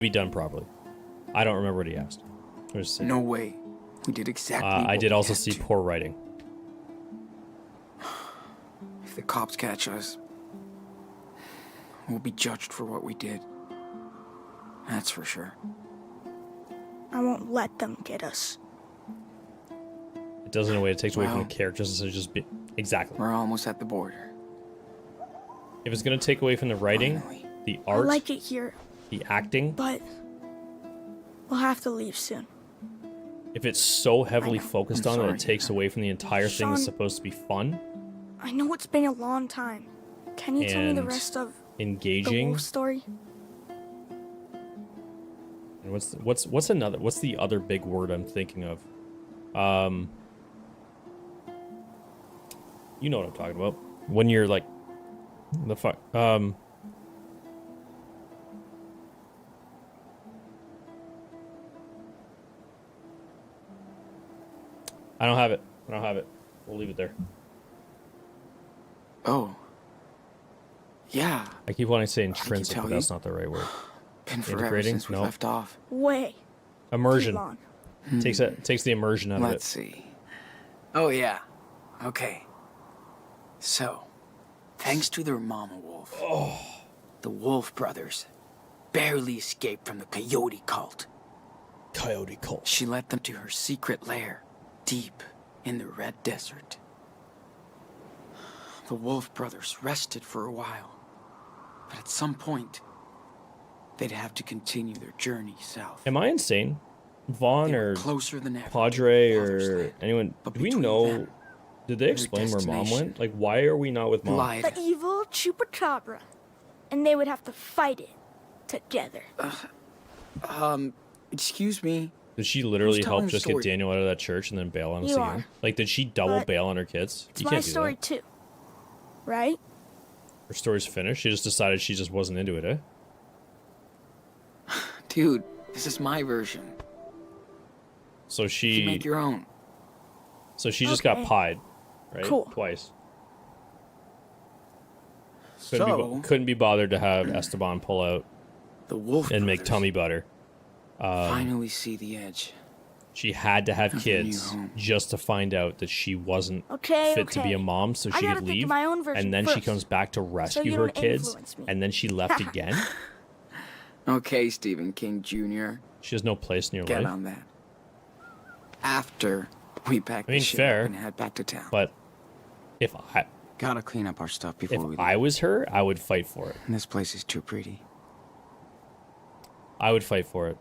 be done properly. I don't remember what he asked. No way. We did exactly what I did we also had see to. poor writing. If the cops catch us, we'll be judged for what we did. That's for sure. I won't let them get us. It does in a way it takes away from Well, the characters instead of just be exactly. We're almost at the border. If it's gonna take away from the writing, Finally. the I art, like it here, the acting, but we'll have to leave soon. if it's so heavily I know. focused I'm on that sorry. it takes away from the entire thing that's Sean- supposed to be fun, I know it's been a long time. Can you tell me the And rest of the engaging. wolf story? And what's the other big word I'm thinking of? You know what I'm talking about. When you're like, the fuck, I don't have it. We'll leave it there. Oh. Yeah. I keep wanting to say can intrinsic, tell but that's you. not the right word. Been forever Integrating? since we No. left off. Way too Immersion. long. Takes the immersion out Let's of it. see. Oh, yeah. Okay. So, thanks to their mama wolf, the Wolf brothers barely escaped from the coyote cult. Coyote cult. She led them to her secret lair, deep in the Red Desert. The Wolf brothers rested for a while, but at some point, they'd have to continue their journey south. Am I insane? Vaughn They were or closer than ever to Padre their father's or land. anyone? But Do we between know? them Did they their explain where mom destination went? Like, why are we not with mom? lied. The evil chupacabra. And they would have to fight it together. Excuse me. Did she literally Who's help telling the just get story? Daniel out of that church and then bail on us You again? are. Like, did she double But bail on her kids? It's You my can't do story that. too. Right? Her story's finished. She just decided she just wasn't into it, eh? Dude, this is my version. So You she, make your own. just got Okay. pied, right? Cool. Twice. So, Couldn't be bothered to have Esteban pull out the Wolf and make brothers tummy butter. finally see the edge. She had to have Of their new kids home. just to find out that she wasn't Okay, fit to be a mom, so I she gotta could think of leave. my own version And then she first, comes back to rescue you her don't kids, influence me. and then she left again. Okay, Stephen King Jr., She has no place in your get life. on that. After we pack I mean, the shit fair, up and head back to town. But if Gotta clean up our stuff before we leave. I was her, I would fight for it. This place is too pretty. I would fight for it.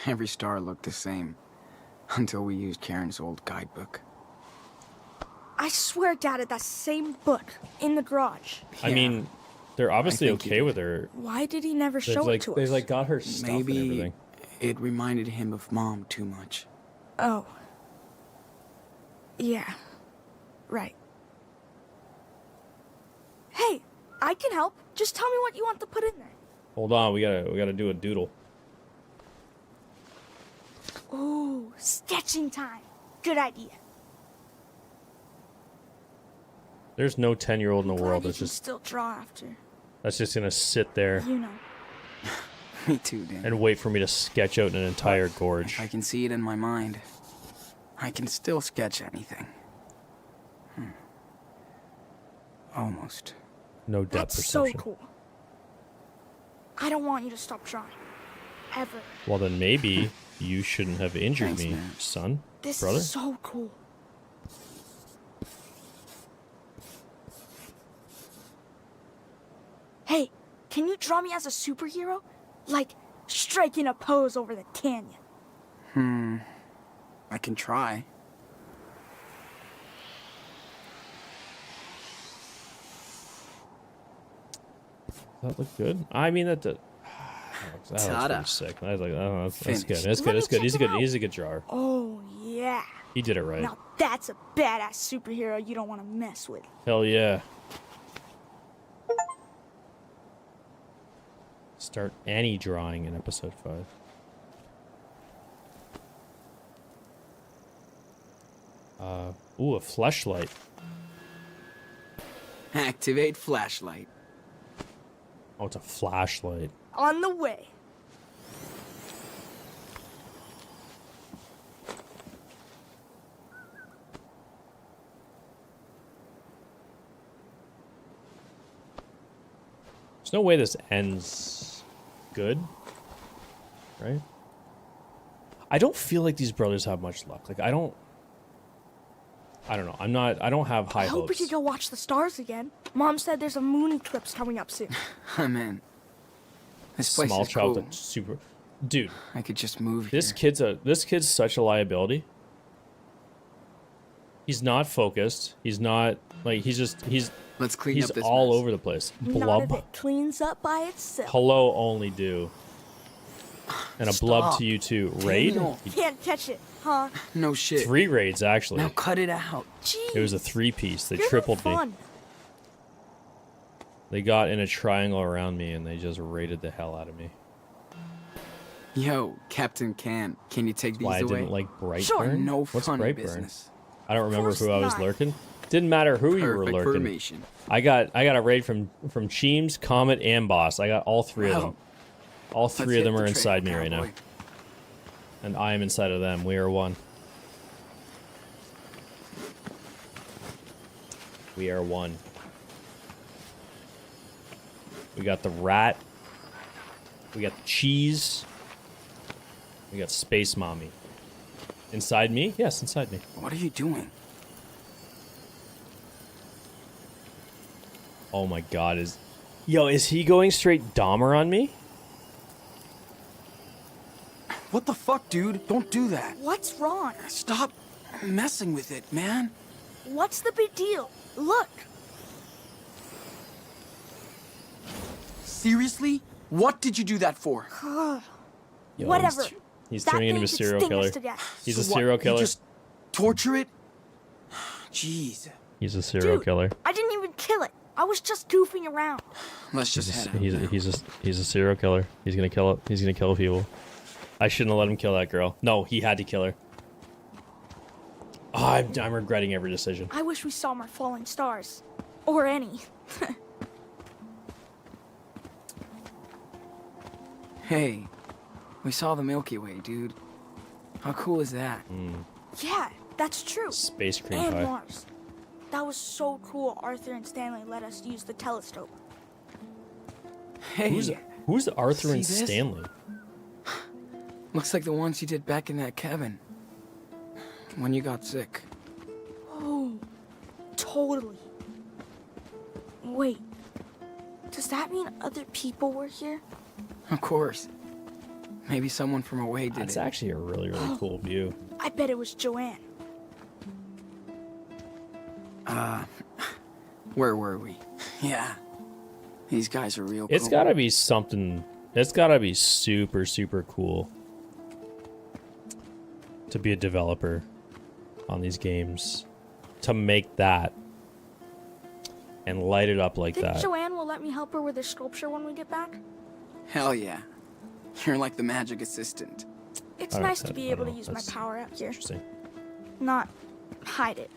Every star looked the same. Until we used Karen's old guidebook. I swear Dad had that same book in the garage. I Yeah, mean, they're obviously think he okay did. with her. Why did he never They've show like it to us? they've like got her stuff and maybe everything. it reminded him of Mom too much. Oh. Yeah. Right. Hey, I can help. Just tell me what you want to put in there. Hold on, we gotta do a doodle. Ooh, sketching time. Good idea. There's no 10-year-old in the Glad world you that's can just still draw after. gonna sit there You know. Me too, Dan. and wait for me to sketch out an entire gorge. If I can see it in my mind, I can still sketch anything. Almost. No depth That's so perception. cool. I don't want you to stop trying. Ever. Well, then maybe you shouldn't have injured Thanks, me, man. son, This brother. is so cool. Hey, can you draw me as a superhero? Like, striking a pose over the canyon. I can try. Does that look good? I mean, that looks Ta-da. pretty sick. I was like, oh, that's good. Finished. That's good. Let me That's good. He's a check good. it He's a good drawer. Oh, yeah. He did it right. Now that's a badass superhero you don't want to mess with. Hell yeah. Start any drawing in episode 5. Ooh, a fleshlight. Activate flashlight. Oh, it's a flashlight. On the way. There's no way this ends good, right? I don't feel like these brothers have much luck. Like, I don't know. I don't have high I hope we hopes. could go watch the stars again. Mom said there's a moon eclipse coming up soon. I'm in. This place Small is child, cool. that's super. Dude, I could just move this here. kid's such a liability. He's not focused. He's not like he's Let's clean he's up this all mess. over the place. None of Blub. it cleans up by itself. Hello, only do. And a blub Stop. to you too. Raid? Daniel. Can't catch it, huh? No shit. 3 raids actually. Now cut it out. Jeez. It was a 3-piece. They you're tripled me. fun. They got in a triangle around me and they just raided the hell out of me. Yo, Captain Can you take these Why I away? didn't like Brightburn? Sure. No What's funny Brightburn? business. I don't remember course who I was not. lurking. Didn't matter who you were Perfect lurking. formation. I got a raid from Cheems, Comet, and Boss. I got all 3 of them. Well, All let's 3 of hit them the are trail, inside me right now. cowboy. And I am inside of them. We are one. We are one. We got the rat. We got the cheese. We got Space Mommy. Inside me? Yes, inside me. What are you doing? Oh my god, Yo, is he going straight Dahmer on me? What the fuck, dude? Don't do that. What's wrong? Stop messing with it, man. What's the big deal? Look. Seriously? What did you do that for? Yo, Whatever. He's That turning into a thing could serial sting us killer. to death. He's So a what, serial you killer. just torture it? Jeez. He's a serial Dude, killer. I didn't even kill it. I was just goofing around. Let's just head out. He's a serial killer. He's gonna kill it. He's gonna kill people. I shouldn't have let him kill that girl. No, he had to kill her. Oh, I'm regretting every decision. I wish we saw more falling stars. Or any. Hey, we saw the Milky Way, dude. How cool is that? Yeah, that's true. Space cream And pie. Mars. That was so cool Arthur and Stanley let us use the telescope. Hey, Who's Arthur and See this? Stanley? looks like the ones you did back in that cabin. When you got sick. Oh, totally. Wait, does that mean other people were here? Of course. Maybe someone from away did That's it. actually a really, really cool view. I bet it was Joanne. Where were we? Yeah. These guys are real It's cool. gotta be something. It's gotta be super, super cool to be a developer on these games. To make that and light it up like Think that. Joanne will let me help her with her sculpture when we get back? Hell yeah. You're like the magic assistant. It's I don't- nice to I be don't able to know, use my that's power out here, Interesting. not hide it.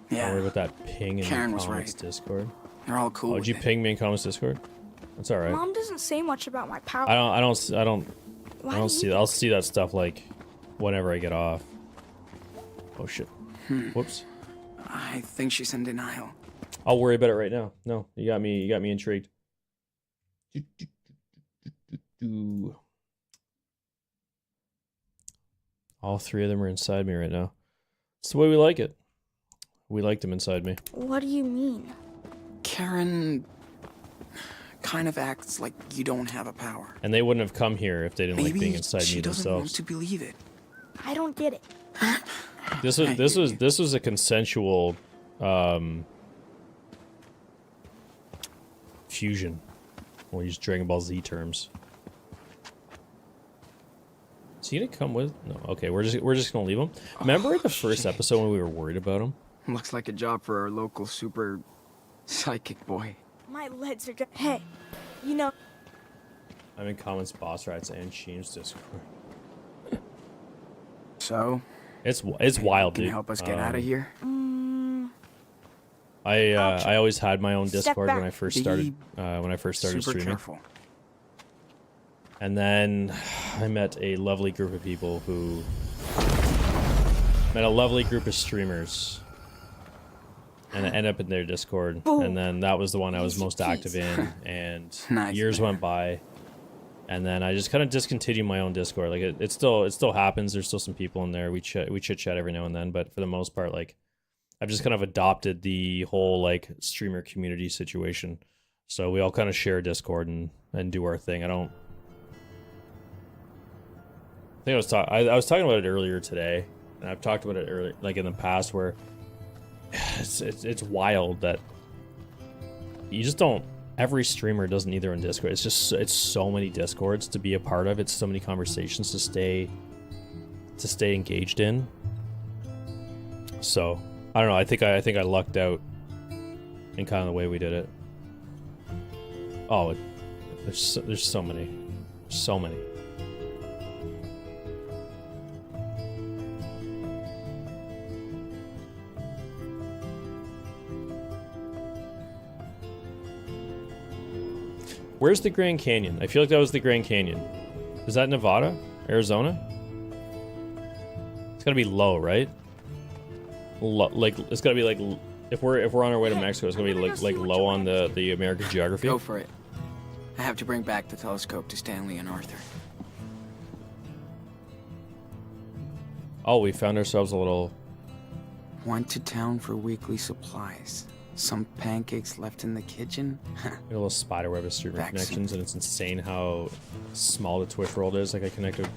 Don't worry Yeah. about that ping in Karen the was comments right. Discord. They're all cool Oh, with did you it. ping me in comments Discord? That's all right. Mom doesn't say much about my power. I don't Why I don't do see. you I'll see that stuff like whenever I get off. Oh shit. Hmm. Whoops. I think she's in denial. I'll worry about it right now. No, you got me. You got me intrigued. All 3 of them are inside me right now. It's the way we like it. We like them inside me. What do you mean? Karen kind of acts like you don't have a power. And they wouldn't have come here if they didn't like Maybe being inside she me doesn't want themselves. to believe it. I don't get it. This was a consensual fusion. We'll use Dragon Ball Z terms. Is he gonna come with? No. Okay, we're just gonna leave him. Remember the first shit. episode when we were worried about him? Looks like a job for our local super psychic boy. My legs are done. Hey, you know, I'm in comments, boss rats, and Sheem's Discord. So, It's wild, can dude. you help us get out of here? I always had my own Step Discord when back. I first started Super streaming. careful. And then I met a lovely group of people who met a lovely group of streamers. And I ended up in their Discord. Boom. And then that was the one I was Easy most active peasy. in. And Nice, years man. went by. And then I just kind of discontinued my own Discord. Like it still happens. There's still some people in there. We chit chat every now and then, but for the most part, like I've just kind of adopted the whole like streamer community situation. So we all kind of share Discord and do our thing. I think I was talking about it earlier today, and I've talked about it earlier, like in the past, where it's wild that you just don't. Every streamer doesn't either in Discord. It's so many Discords to be a part of. It's so many conversations to stay engaged in. So I don't know. I think I lucked out in kind of the way we did it. Oh, there's so many, so many. Where's the Grand Canyon? I feel like that was the Grand Canyon. Is that Nevada? Arizona? It's gotta be low, right? Like it's gotta be like if we're on our way to Mexico, it's gonna be like low on the American geography. Go for it. I have to bring back the telescope to Stanley and Arthur. Oh, we found ourselves a little. Went to town for weekly supplies. Some pancakes left in the kitchen. A little spider web of streamer Vaccine. connections, and it's insane how small the Twitch world is. Like I connected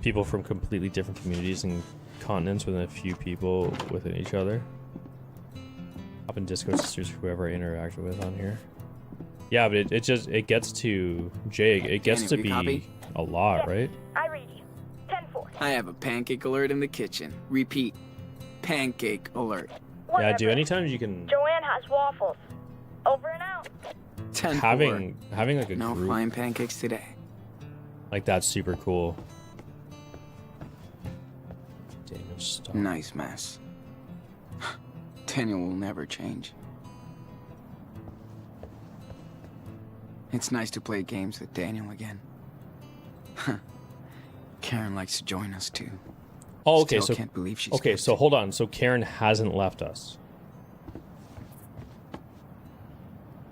people from completely different communities and continents within a few people within each other. Up in Discord sisters, whoever I interacted with on here. Yeah, but it gets to Jay. It gets to Daniel, be you copy? a lot, right? I read you. 10-4. I have a pancake alert in the kitchen. Repeat. Pancake alert. Yeah, dude. Anytime you can Joanne has waffles. Over and out. 10 having like a No group flying pancakes today. like that's super cool. Daniel, stop. Nice mess. Daniel will never change. It's nice to play games with Daniel again. Karen likes to join us too. Oh, okay. Still So can't believe she's okay. kept So it. hold on. So Karen hasn't left us.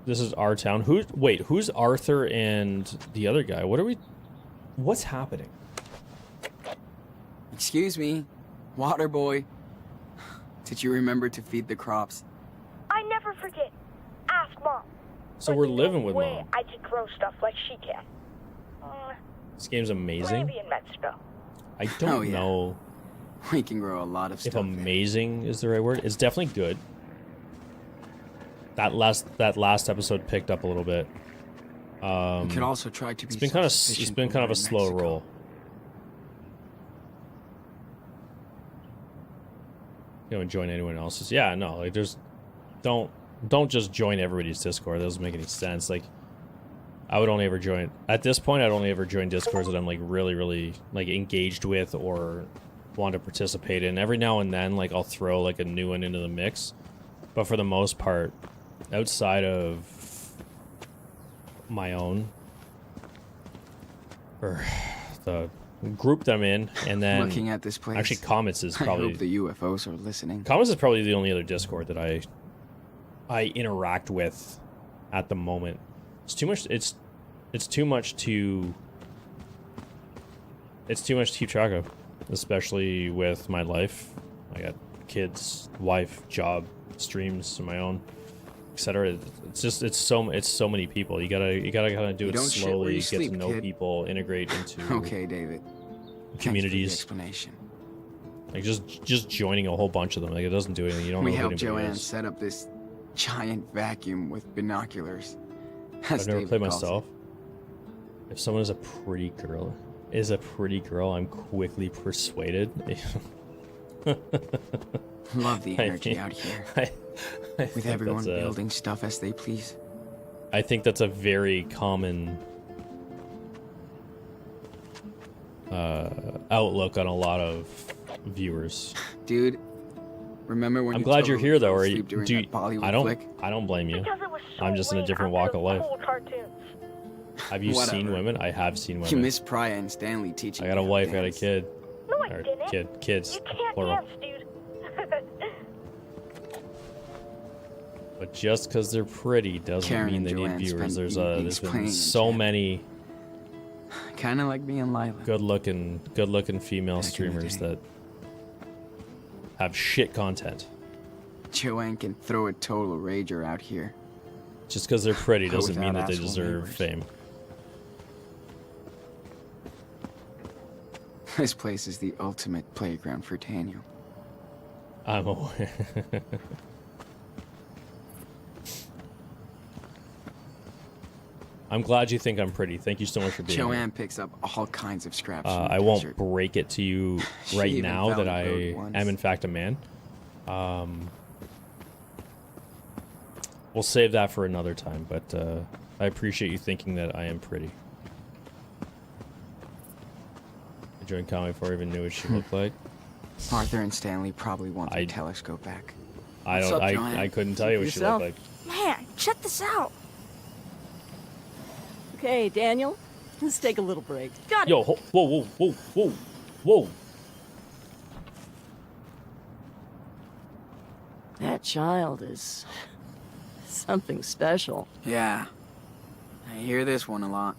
This is our town. Who's Arthur and the other guy? What's happening? Excuse me, water boy. Did you remember to feed the crops? I never forget. Ask Mom. So we're living with Mom. I can grow stuff like she can. This game's amazing. Maybe in Mexico. I don't Oh, yeah. know We can grow a lot of if stuff. amazing is the right word. It's definitely good. That last episode picked up a little bit. We could also try to be. It's been kind of a slow roll. You know, join anyone else's. Yeah, no, like there's don't just join everybody's Discord. That doesn't make any sense. Like I would only ever join at this point. I'd only ever join Discords that I'm like really like engaged with or want to participate in. Every now and then, like I'll throw like a new one into the mix, but for the most part, outside of my own or the group that I'm in, and then Looking at this place. actually Comets is I probably hope the UFOs are listening. Comets is probably the only other Discord that I interact with at the moment. It's too much. It's too much to. It's too much to keep track of, especially with my life. I got kids, wife, job, streams of my own, etc. It's so many people. You gotta kind of do You it don't shit where slowly, you get sleep, to know kid. people, integrate into Okay, David. communities. Thanks for the explanation. Like just joining a whole bunch of them. Like it doesn't do anything. You don't We know who helped anybody Joanne is. set up this giant vacuum with binoculars. I've never David played calls myself. If someone is a pretty girl, I'm quickly persuaded. it. Love the I energy mean, out here. I With think everyone that's building stuff as they please. I think that's a very common outlook on a lot of viewers. Dude, Remember when I'm you glad you're totally here though, fell or asleep during do that Bollywood I don't flick? I don't blame you. Because it was so I'm just in a way different out walk there of life. cool cartoons. Have you seen Whatever. women? I have seen You women. miss Praya and Stanley teaching I got a you how to wife, I got a dance. kid. No, I Or didn't. kids, You can't plural. dance, dude. But just because they're pretty doesn't Karen mean and they need Joanne viewers. spent There's evenings been playing so and many Kind of like being Lila. good-looking female Back in the streamers day. that have shit content. Joanne can throw a total rager out here. Just because they're pretty But doesn't mean without that they asshole deserve neighbors. fame. This place is the ultimate playground for Daniel. I'm aware. I'm glad you think I'm pretty. Thank you so much for being here. Joanne picks up all kinds of scraps from the I won't desert. break it to you She right even now that found I a goat once. am in fact a man. We'll save that for another time, but I appreciate you thinking that I am pretty. I joined comedy before I even knew what she looked like. Arthur and Stanley probably want their I- telescope back. I What's don't. up, Joanne? I couldn't tell you what she Yourself? looked like. Man, check this out. Okay, Daniel, let's take a little break. Got it. Yo, whoa, whoa, whoa, whoa, whoa. That child is something special. Yeah. I hear this one a lot.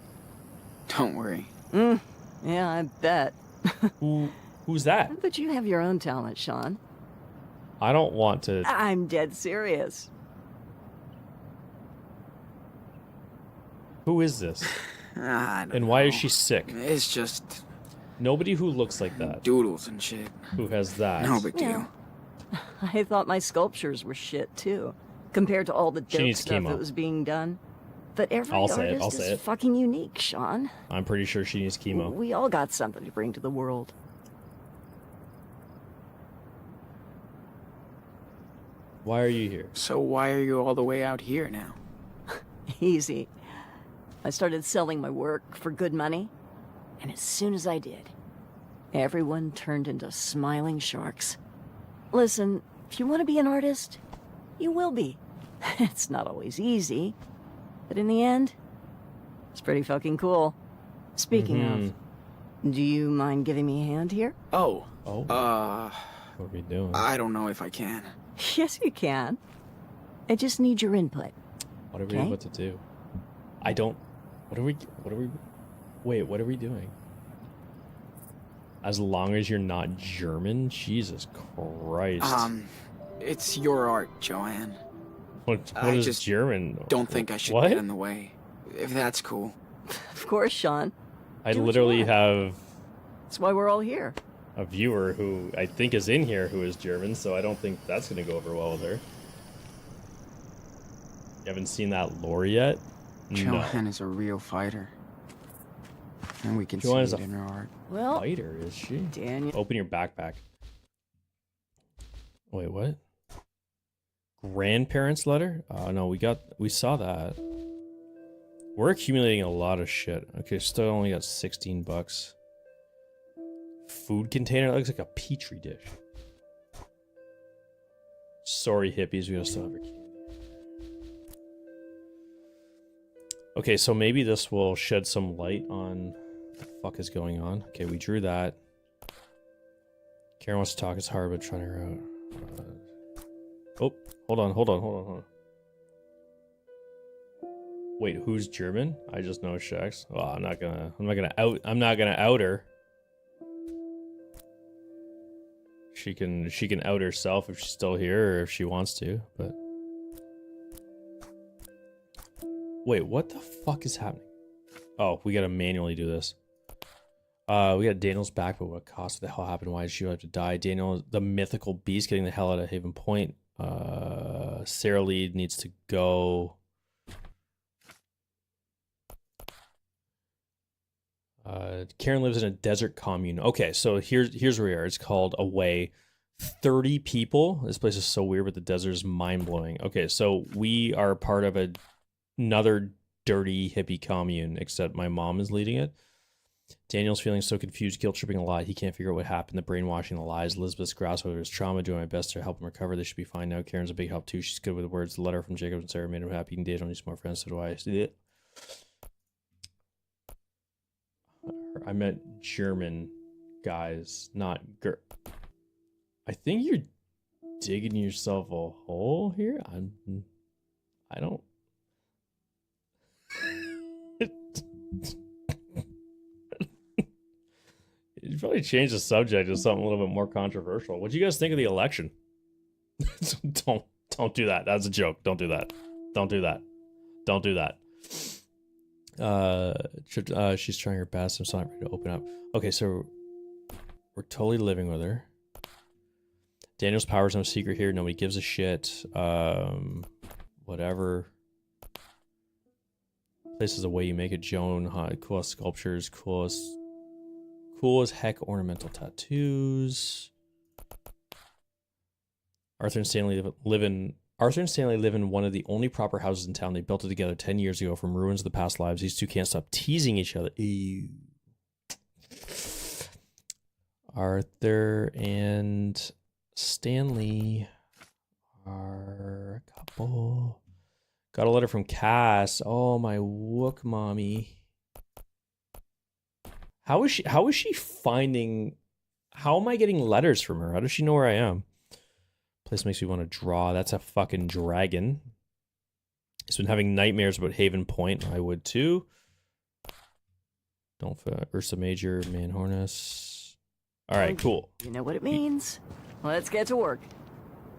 Don't worry. Yeah, I bet. Who's that? But you have your own talent, Sean. I don't want to. I'm dead serious. Who is this? I don't And why is know. she sick? It's just Nobody who looks like that, doodles and shit. who has that. No big deal. Yeah. I thought my sculptures were shit too, compared to all the She dope needs stuff chemo. that was being done. But every I'll say it, artist I'll say is it. fucking unique, Sean. I'm pretty sure she needs chemo. We all got something to bring to the world. Why are you here? So why are you all the way out here now? Easy. I started selling my work for good money, and as soon as I did, everyone turned into smiling sharks. Listen, if you want to be an artist, you will be. It's not always easy, but in the end, it's pretty fucking cool. Speaking of, do you mind giving me a hand here? Oh, Oh, what are we doing? I don't know if I can. Yes, you can. I just need your input. What are we okay. about to do? I don't. What are we? Wait, what are we doing? As long as you're not German, Jesus Christ! It's your art, Joanne. what I is just German? Don't think I should What? get in the way. If that's cool. Of course, Sean. I do what you literally want. have That's why we're all here. a viewer who I think is in here who is German, so I don't think that's gonna go over well with her. You haven't seen that lore yet? No. Joanne is a real fighter. And we can Joanne is see it a in her art. Well, Fighter, is she? Daniel. Open your backpack. Wait, what? Grandparents' letter? Oh no, we saw that. We're accumulating a lot of shit. Okay, still only got 16 bucks. Food container, that looks like a petri dish. Sorry, hippies, we gotta still have our candy. Okay, so maybe this will shed some light on what the fuck is going on. Okay, we drew that. Karen wants to talk, it's hard, but trying her out. Oh, hold on. Wait, who's German? I just know Shax. Well, I'm not gonna out her. She can out herself if she's still here or if she wants to, but wait, what the fuck is happening? Oh, we gotta manually do this. We got Daniel's back, but what cost? What the hell happened? Why did she have to die? Daniel, the mythical beast, getting the hell out of Haven Point. Sarah Lee needs to go. Karen lives in a desert commune. Okay, so here's where we are. It's called Away. 30 people. This place is so weird, but the desert is mind-blowing. Okay, so we are part of another dirty hippie commune, except my mom is leading it. Daniel's feeling so confused, guilt tripping a lot. He can't figure out what happened. The brainwashing, the lies. Elizabeth's grasp over his trauma. Doing my best to help him recover. They should be fine now. Karen's a big help too. She's good with words. The letter from Jacob and Sarah made him happy. He can date only some more friends. So do I. I meant German guys, not I think you're digging yourself a hole here. I don't. You probably change the subject to something a little bit more controversial. What do you guys think of the election? Don't do that. That's a joke. Don't do that. Don't do that. Don't do that. She's trying her best. I'm not ready to open up. Okay, so we're totally living with her. Daniel's power's no secret here. Nobody gives a shit. Whatever. Place is the way you make it. Joan, coolest sculptures, cool as heck ornamental tattoos. Arthur and Stanley live in one of the only proper houses in town. They built it together 10 years ago from ruins of the past lives. These two can't stop teasing each other. Ew. Arthur and Stanley are a couple. Got a letter from Cass. Oh, my wook mommy. How is she finding... How am I getting letters from her? How does she know where I am? Place makes me want to draw. That's a fucking dragon. He's been having nightmares about Haven Point. I would too. Don't Ursa Major, Manhornus. Alright, cool. You know what it means. Let's get to work.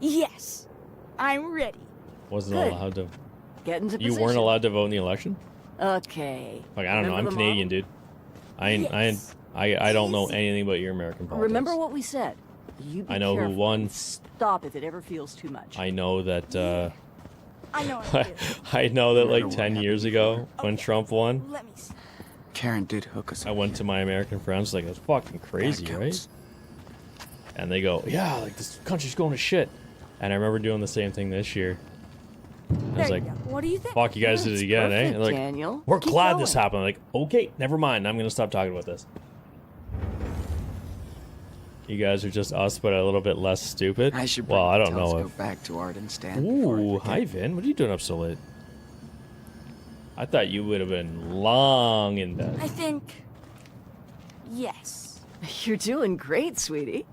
Yes, I'm ready. Wasn't Good. allowed to... Get into You position. weren't allowed to vote in the election? Okay. Like, I don't know. I'm Remember the Canadian, model? dude. I don't know anything about your American politics. Remember what we said. You be I know who careful won. and stop if it ever feels too much. I know that, I know what it is. I know that like Remember what 10 years happened ago when Trump won, Let me see. Karen did hook us I up. went to my American friends like, that's fucking crazy, That right? counts. And they go, yeah, like this country's going to shit. And I remember doing the same thing this year. I There was you like, go. What do you think? fuck, you guys did That's it again, eh? perfect, And they're like, Daniel. we're Keep glad going. this happened. I'm like, okay, never mind. I'm going to stop talking about this. You guys are just us, but a little bit less stupid. I should bring Well, I the don't know telescope if... back to Art and Stan. before I Ooh, forget. hi Vin. What are you doing up so late? I thought you would have been long in bed. I think. Yes. You're doing great, sweetie.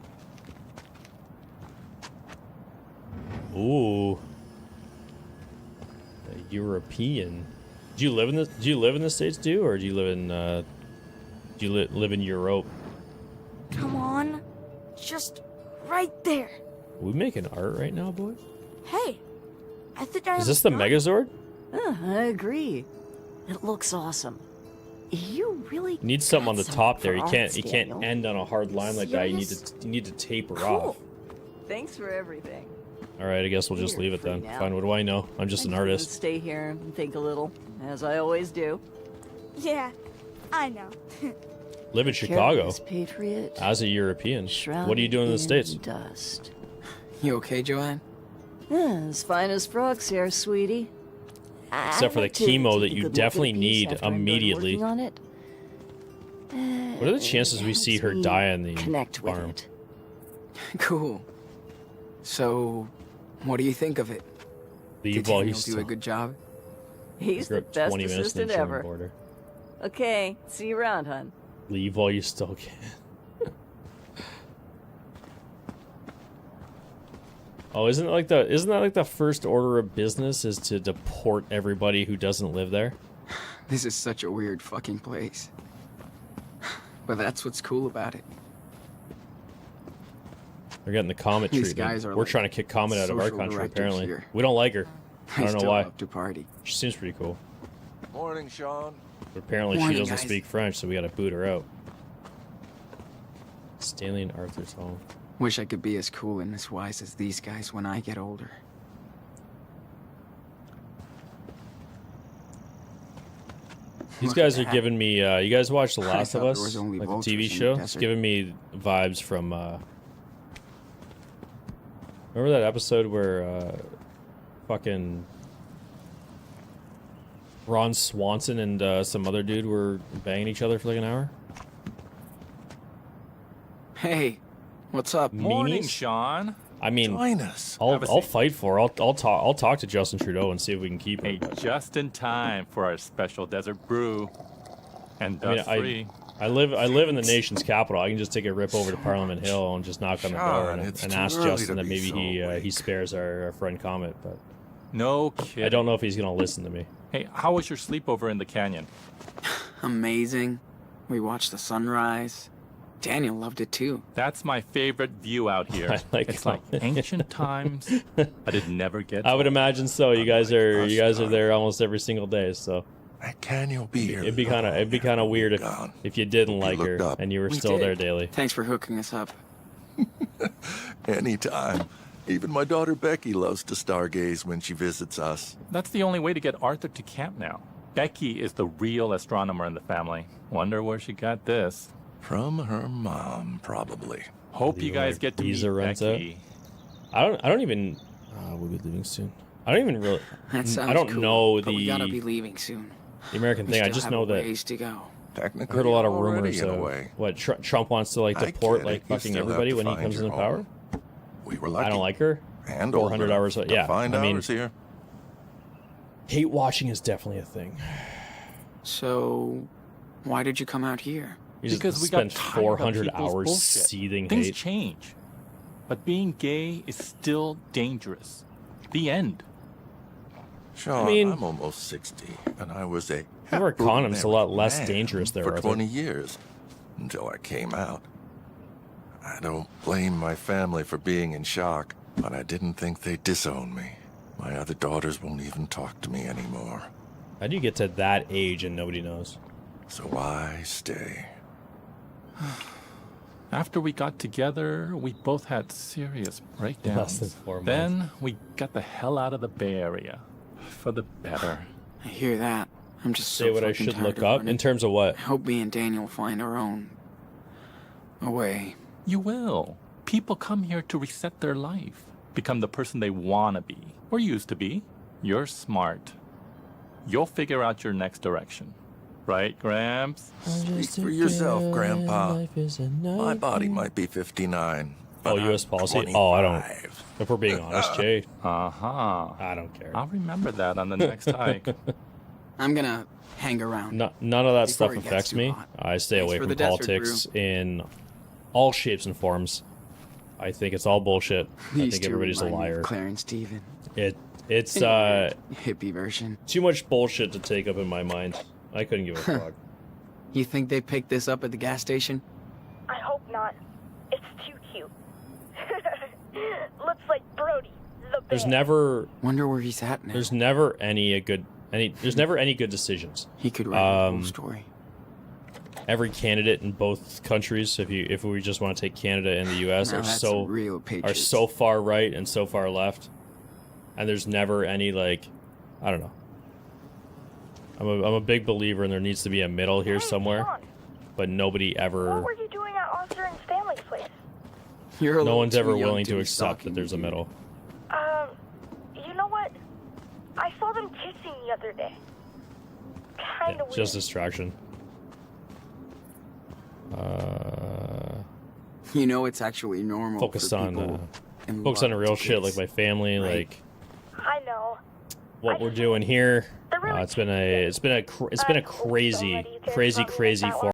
Ooh, a European. Do you live in the? Do you live in the States too, or do you live in? Do you live in Europe? Come on. Just right there. Are we making art right now, boy? Hey. I think I Is this the have- Megazord? I agree. It looks awesome. You really You need something on the got top there. for You arts, can't Daniel. end on a hard line like that. Serious? You need to taper Cool. off. Thanks for everything. All right, I guess we'll just You're leave it free then. now. Fine. What do I know? I'm just an I can artist. Stay here and think a little, as I always do. Yeah, I know. Live in Chicago Careless patriot. as a European. Shrouded What are you doing in the States? Dust. You okay, Joanne? As fine as frogs here, sweetie. Except for the chemo that you definitely need immediately. On it. What are the chances we see her die on the Connect with farm? it. Cool. So, what do you think of it? Leave Did while Daniel he's do still a good job? He's We're the at best 20 minutes in the assistant German ever. border. Okay, see you around, hon. Leave while you still can. Oh, isn't that like the first order of business is to deport everybody who doesn't live there? This is such a weird fucking place. But that's what's cool about it. They're getting the Comet These treatment. guys are We're like trying to kick Comet out of our social country, directors apparently. here. We don't like her. I don't know still why. love to party. She seems pretty cool. Morning, Sean. But apparently she Morning, doesn't guys. speak French, so we gotta boot her out. Stanley and Arthur's home. Wish I could be as cool and as wise as these guys when I get older. These Look guys at are that. giving me, you guys watch The I Last of thought Us? there was only Like the vultures TV in the show? It's desert. giving me vibes from, remember that episode where, fucking Ron Swanson and, some other dude were banging each other for like an hour? Hey, what's up? Morning, Meanies? Sean. I mean, Join us. Have a I'll seat. fight for it. I'll talk to Justin Trudeau and see if we can keep Hey, him. but- just in time for our special desert brew. And I mean, dust free. I live in the nation's capital. I can just take a rip over to Parliament Hill and just knock on the door Sean, and, it's and too ask early Justin to that be maybe so he awake. spares our friend Comet. But No kidding. I don't know if he's gonna listen to me. Hey, how was your sleepover in the canyon? Amazing. We watched the sunrise. Daniel loved it too. That's my favorite view out here. I like it's it. like ancient times, but it never gets I would old. imagine so. You guys are us, there almost every single day, so That canyon will be here. it'd be kind of weird if you didn't like her looked up. and you were We still did. there daily. Thanks for hooking us up. Anytime. Even my daughter Becky loves to stargaze when she visits us. That's the only way to get Arthur to camp now. Becky is the real astronomer in the family. Wonder where she got this. From her mom, probably. Hope you Leaving guys her get to meet visa rents out. Becky. I don't even. We'll be leaving soon. I don't even really. That sounds I don't cool, know but we gotta the be leaving soon. American We thing. I still just have know a that ways to go. Technically, I heard a lot of already rumors in a of way. what Trump wants to like I deport get like it. You fucking still have everybody to when he find comes your into power. home. We were lucky. I don't like her. And 400 older hours. to Yeah, find I mean, ours here. hate watching is definitely a thing. So, why did you come out here? You just Because we got spent tired 400 of people's hours bullshit. seething Things hate. change, but being gay is still dangerous. The end. Sean, mean- I'm almost 60, and I was a They wear happily condoms, it's a lot married less man dangerous there, for Arthur. 20 years, until I came out. I don't blame my family for being in shock, but I didn't think they'd disown me. My other daughters won't even talk to me anymore, How do you get to that age and nobody knows? so I stay. After we got together, we both had serious breakdowns. Less than 4 months. Then we got the hell out of the Bay Area. For the better. I hear that. I'm just so Say what I fucking should tired look of up running. in terms of what? I hope me and Daniel find our own way. You will. People come here to reset their life, become the person they want to be, or used to be. You're smart. You'll figure out your next direction. Right, Gramps? Speak for yourself, Grandpa. My body might be 59. Oh, but U.S. I'm policy? Oh, I don't. 25. If we're being honest, Jay, Uh-huh. I don't care. I'll remember that on the next hike. I'm gonna hang around. None of that Before stuff it gets affects too me. hot. I stay Thanks away for from the desert politics in all shapes and forms. I think it's all bullshit. I These think two everybody's a remind me of liar. Claire and Steven. It's In a weird, hippie version. too much bullshit to take up in my mind. I couldn't give a fuck. You think they picked this up at the gas station? I hope not. It's too cute. Looks like Brody, the bear. Wonder where he's at now. There's never any good decisions. He could write a um, whole story. Every candidate in both countries, if we just want to take Canada and the U.S., Now are that's so real are patriots. so far right and so far left, and there's never any like, I don't know. I'm a big believer, and there needs to be a middle here Hey, somewhere, Sean, but nobody what ever, were you doing at Oscar and Stanley's place? You're a no little one's too ever young willing to be accept stalking that there's a me, dude. middle. You know what? I saw them kissing the other day. Kinda Yeah, weird. just distraction. You know it's actually normal Focus for on people in focus on the love real to shit, like kiss. my family, right? like I know. what we're doing here. They're really It's been a crazy, I'm so ready to crazy run with that 4